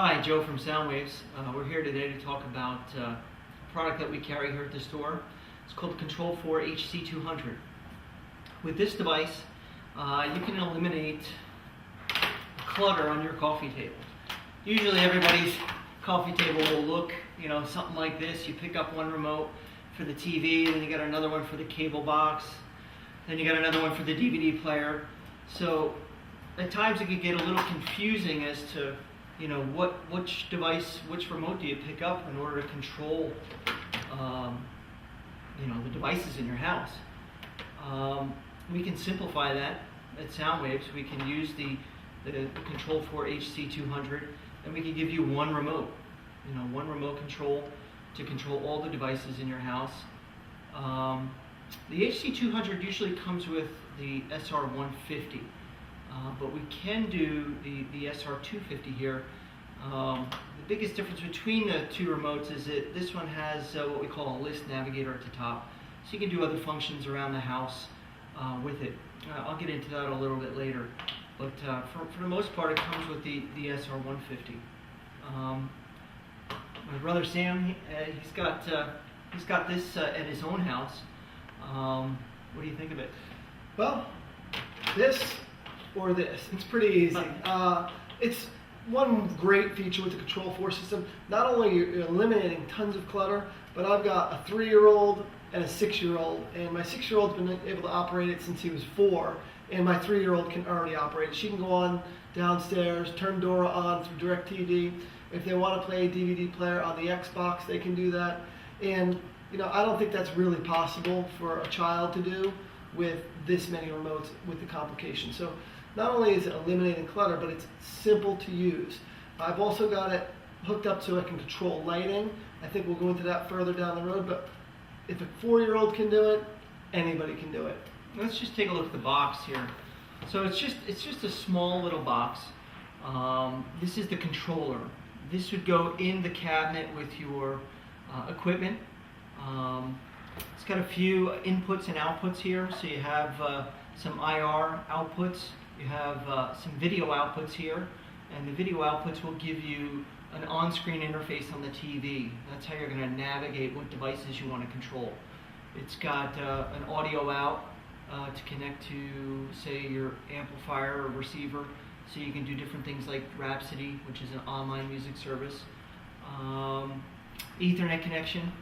Hi, Joe from Soundwaves. We're here today to talk about a product that we carry here at the store. It's called the Control4 HC200. With this device, you can eliminate clutter on your coffee table. Usually everybody's coffee table will look, something like this. You pick up one remote for the TV, then you got another one for the cable box, then you got another one for the DVD player. So at times it could get a little confusing as to which device, which remote do you pick up in order to control the devices in your house. We can simplify that at Soundwaves. We can use the Control4 HC200, and we can give you one remote, one remote control to control all the devices in your house. The HC200 usually comes with the SR150. But we can do the SR250 here. The biggest difference between the two remotes is that this one has what we call a list navigator at the top. So you can do other functions around the house with it. I'll get into that a little bit later. But for the most part, it comes with the SR150. My brother Sam, he's got this at his own house. What do you think of it? Well, this or this. It's pretty easy. It's one great feature with the Control4 system. Not only you're eliminating tons of clutter, but I've got a 3-year-old and a 6-year-old, and my 6-year-old's been able to operate it since he was 4, and my 3-year-old can already operate it. She can go on downstairs, turn Dora on through DirecTV. If they want to play a DVD player on the Xbox, they can do that. And I don't think that's really possible for a child to do with this many remotes with the complication. So not only is it eliminating clutter, but it's simple to use. I've also got it hooked up so I can control lighting. I think we'll go into that further down the road, but if a 4-year-old can do it, anybody can do it. Let's just take a look at the box here. So it's just a small little box. This is the controller. This would go in the cabinet with your equipment. It's got a few inputs and outputs here. So you have some IR outputs. You have some video outputs here, and the video outputs will give you an on-screen interface on the TV. That's how you're going to navigate what devices you want to control. It's got an audio out to connect to, say, your amplifier or receiver, so you can do different things like Rhapsody, which is an online music service. Ethernet connection.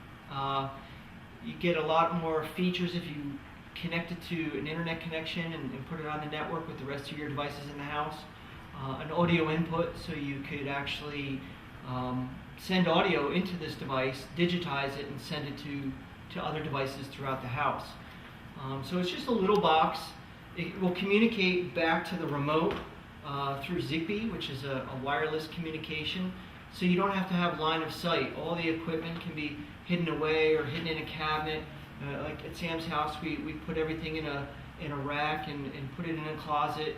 You get a lot more features if you connect it to an internet connection and put it on the network with the rest of your devices in the house. An audio input, so you could actually send audio into this device, digitize it, and send it to other devices throughout the house. So it's just a little box. It will communicate back to the remote through Zigbee, which is a wireless communication. So you don't have to have line of sight. All the equipment can be hidden away or hidden in a cabinet. Like at Sam's house, we put everything in a rack and put it in a closet.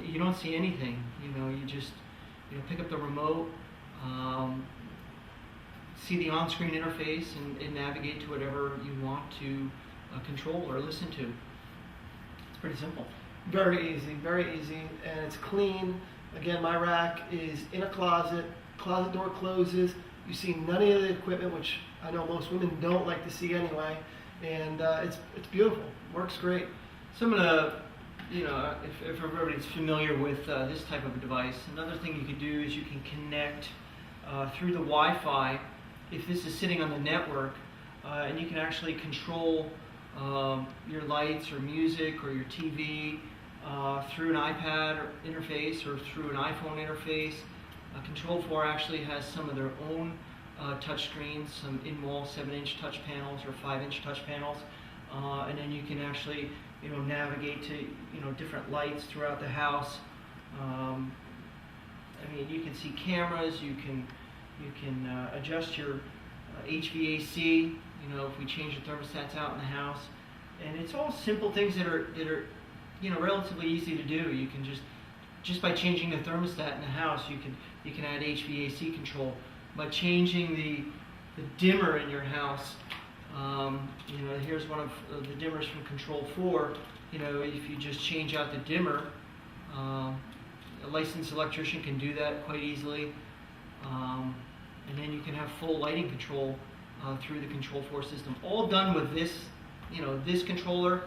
You don't see anything. You just pick up the remote, see the on-screen interface, and navigate to whatever you want to control or listen to. It's pretty simple. Very easy, and it's clean. Again, my rack is in a closet. Closet door closes. You see none of the equipment, which I know most women don't like to see anyway. And it's beautiful. Works great. So I'm gonna, if everybody's familiar with this type of a device, another thing you can do is you can connect through the Wi-Fi if this is sitting on the network, and you can actually control your lights or music or your TV through an iPad or interface or through an iPhone interface. Control4 actually has some of their own touch screens, some in-wall 7-inch touch panels or 5-inch touch panels, and then you can actually navigate to different lights throughout the house. You can see cameras. You can adjust your HVAC. If we change the thermostats out in the house, and it's all simple things that are relatively easy to do. You can just by changing the thermostat in the house, you can add HVAC control. By changing the dimmer in your house, here's one of the dimmers from Control4. If you just change out the dimmer, a licensed electrician can do that quite easily. and then you can have full lighting control through the Control4 system. All done with this, this controller,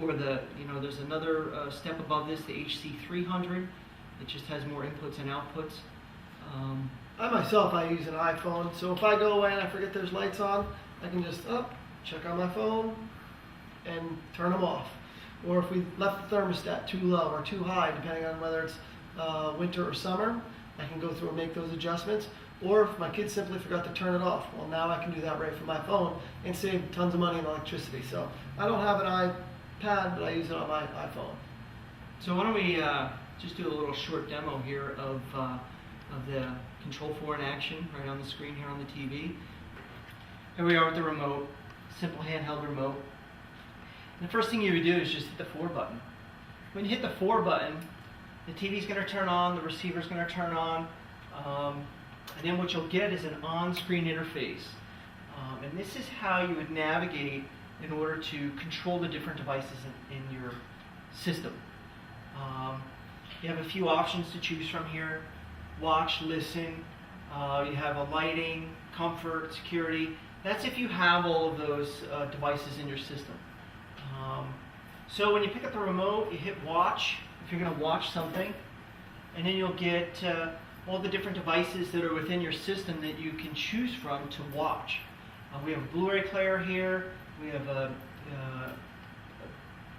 or there's another step above this, the HC300. It just has more inputs and outputs. I myself, I use an iPhone, so if I go away and I forget there's lights on, I can just check on my phone and turn them off. Or if we left the thermostat too low or too high, depending on whether it's winter or summer, I can go through and make those adjustments. Or if my kids simply forgot to turn it off, well, now I can do that right from my phone and save tons of money in electricity. So I don't have an iPad, but I use it on my iPhone. So why don't we just do a little short demo here of the Control4 in action right on the screen here on the TV. Here we are with the remote, simple handheld remote. And the first thing you would do is just hit the 4 button. When you hit the 4 button, the TV's going to turn on, the receiver's going to turn on, and then what you'll get is an on-screen interface. And this is how you would navigate in order to control the different devices in your system. You have a few options to choose from here. Watch, listen, you have a lighting, comfort, security. That's if you have all of those devices in your system. So when you pick up the remote, you hit watch, if you're going to watch something, and then you'll get all the different devices that are within your system that you can choose from to watch. We have a Blu-ray player here, we have a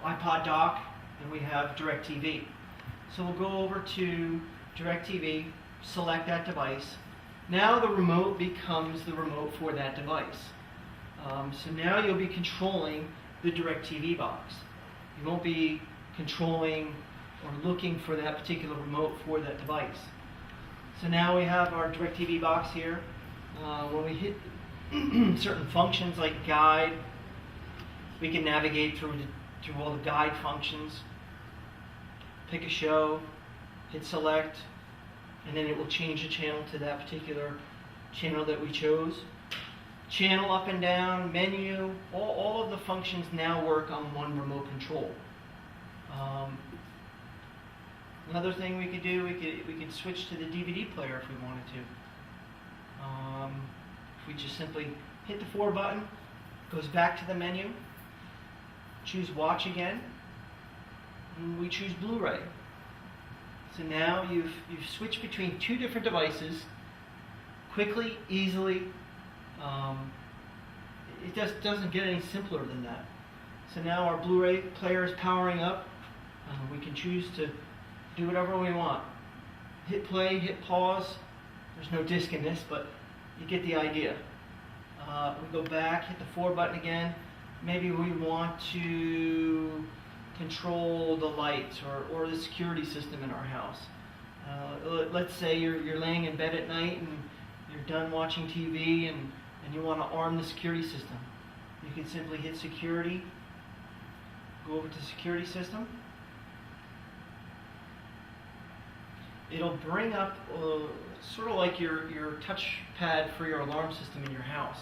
iPod dock, and we have DirecTV. So we'll go over to DirecTV, select that device. Now the remote becomes the remote for that device. So now you'll be controlling the DirecTV box. You won't be controlling or looking for that particular remote for that device. So now we have our DirecTV box here. When we hit certain functions like guide, we can navigate through all the guide functions. Pick a show, hit select, and then it will change the channel to that particular channel that we chose. Channel up and down, menu, all of the functions now work on one remote control. Another thing we could do, we could switch to the DVD player if we wanted to. If we just simply hit the 4 button, goes back to the menu, choose watch again, and we choose Blu-ray. So now you've switched between 2 different devices quickly, easily. It just doesn't get any simpler than that. So now our Blu-ray player is powering up. We can choose to do whatever we want. Hit play, hit pause. There's no disc in this, but you get the idea. We go back, hit the 4 button again. Maybe we want to control the lights or the security system in our house. Let's say you're laying in bed at night and you're done watching TV and you want to arm the security system. You can simply hit security, go over to security system. It'll bring up sort of like your touchpad for your alarm system in your house.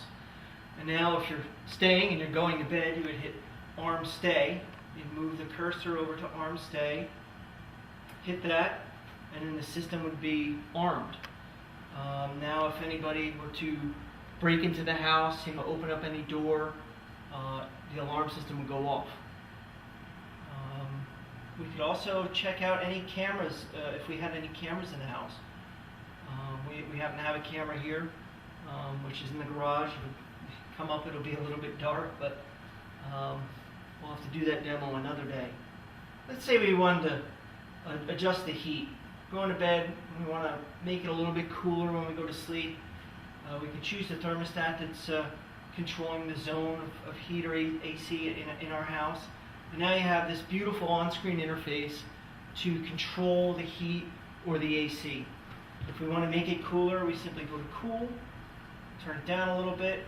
And now if you're staying and you're going to bed, you would hit arm stay. You'd move the cursor over to arm stay, hit that, and then the system would be armed. Now if anybody were to break into the house, open up any door, the alarm system would go off. We could also check out any cameras, if we had any cameras in the house. We happen to have a camera here, which is in the garage. If we come up, it'll be a little bit dark, but we'll have to do that demo another day. Let's say we wanted to adjust the heat. Going to bed, we want to make it a little bit cooler when we go to sleep. We can choose the thermostat that's controlling the zone of heat or AC in our house. And now you have this beautiful on-screen interface to control the heat or the AC. If we want to make it cooler, we simply go to cool, turn it down a little bit.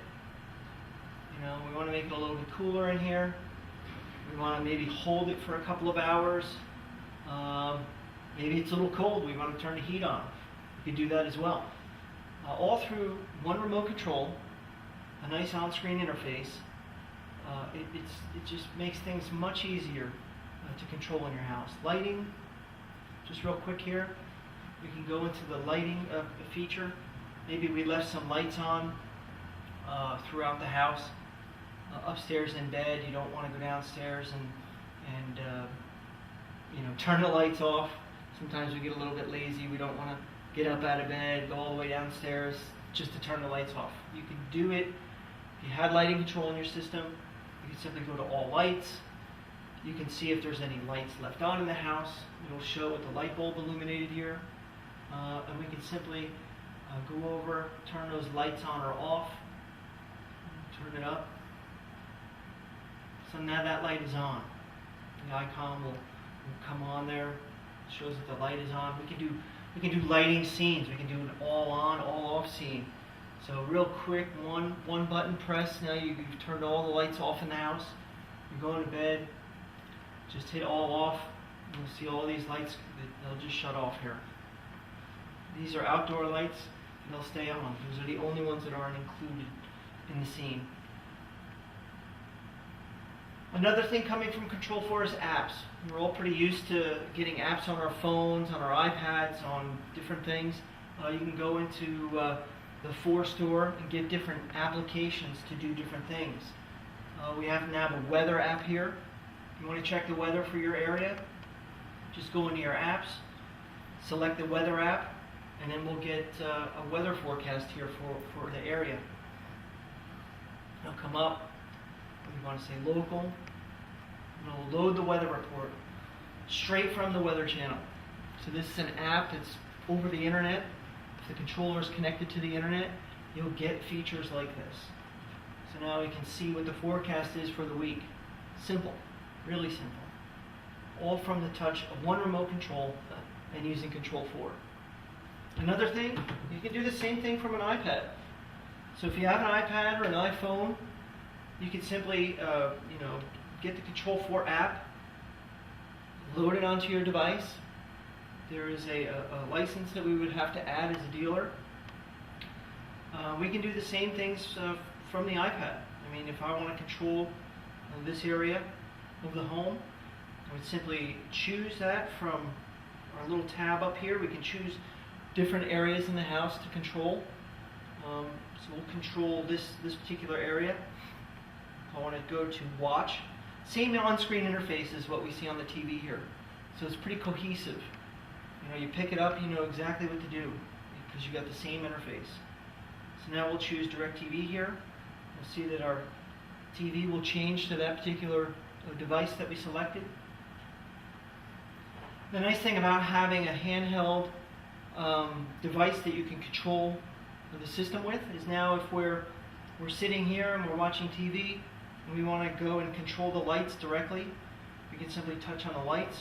We want to make it a little bit cooler in here. We want to maybe hold it for a couple of hours. Maybe it's a little cold, we want to turn the heat on. You can do that as well. All through one remote control, a nice on-screen interface. It just makes things much easier to control in your house. Lighting, just real quick here, we can go into the lighting feature. maybe we left some lights on throughout the house. Upstairs in bed, you don't want to go downstairs and turn the lights off. Sometimes we get a little bit lazy. We don't want to get up out of bed, go all the way downstairs just to turn the lights off. You can do it. If you had lighting control in your system, you can simply go to all lights. You can see if there's any lights left on in the house. It'll show with the light bulb illuminated here. And we can simply go over, turn those lights on or off, turn it up. So now that light is on. The icon will come on there. It shows that the light is on. We can do lighting scenes. We can do an all on, all off scene. So real quick, one button press. Now you've turned all the lights off in the house. You're going to bed. Just hit all off. You'll see all these lights. They'll just shut off here. These are outdoor lights. And they'll stay on. Those are the only ones that aren't included in the scene. Another thing coming from Control4 is apps. We're all pretty used to getting apps on our phones, on our iPads, on different things. You can go into the 4 store and get different applications to do different things. We have now a weather app here. If you want to check the weather for your area, just go into your apps, select the weather app, and then we'll get a weather forecast here for the area. It'll come up. We want to say local, and it'll load the weather report straight from the Weather Channel. So this is an app that's over the internet. If the controller is connected to the internet, you'll get features like this. So now we can see what the forecast is for the week. Simple, really simple. All from the touch of one remote control and using Control4. Another thing, you can do the same thing from an iPad. So if you have an iPad or an iPhone, you can simply, get the Control4 app, load it onto your device. There is a license that we would have to add as a dealer. We can do the same things from the iPad. I mean, if I want to control this area of the home, I would simply choose that from our little tab up here. We can choose different areas in the house to control. So we'll control this particular area. I want to go to watch. Same on-screen interface as what we see on the TV here. So it's pretty cohesive. You pick it up, you know exactly what to do because you got the same interface. So now we'll choose DirecTV here. We'll see that our TV will change to that particular device that we selected. The nice thing about having a handheld device that you can control the system with is now if we're sitting here and we're watching TV and we want to go and control the lights directly, we can simply touch on the lights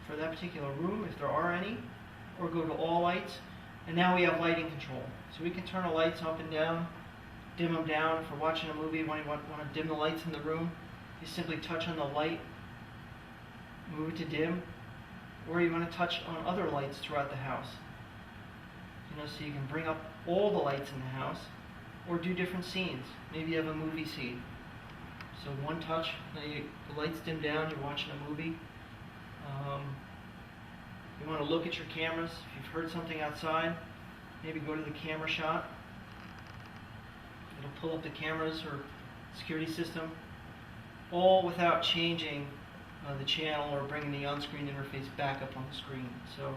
for that particular room if there are any, or go to all lights, and now we have lighting control. So we can turn the lights up and down, dim them down. If we're watching a movie and want to dim the lights in the room, you simply touch on the light, move it to dim, or you want to touch on other lights throughout the house. So you can bring up all the lights in the house, or do different scenes. Maybe you have a movie scene. So one touch, the lights dim down, you're watching a movie. You want to look at your cameras. If you've heard something outside, maybe go to the camera shot. It'll pull up the cameras or security system, all without changing the channel or bringing the on-screen interface back up on the screen. So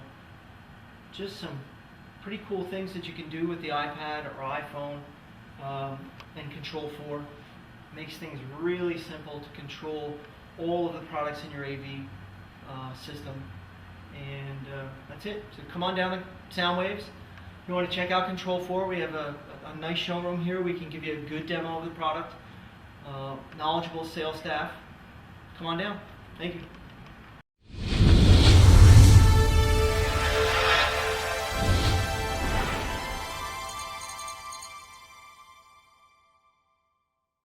just some pretty cool things that you can do with the iPad or iPhone and Control4. Makes things really simple to control all of the products in your AV system. And that's it. So come on down to Soundwaves. If you want to check out Control4, we have a nice showroom here. We can give you a good demo of the product. Knowledgeable sales staff. Come on down. Thank you.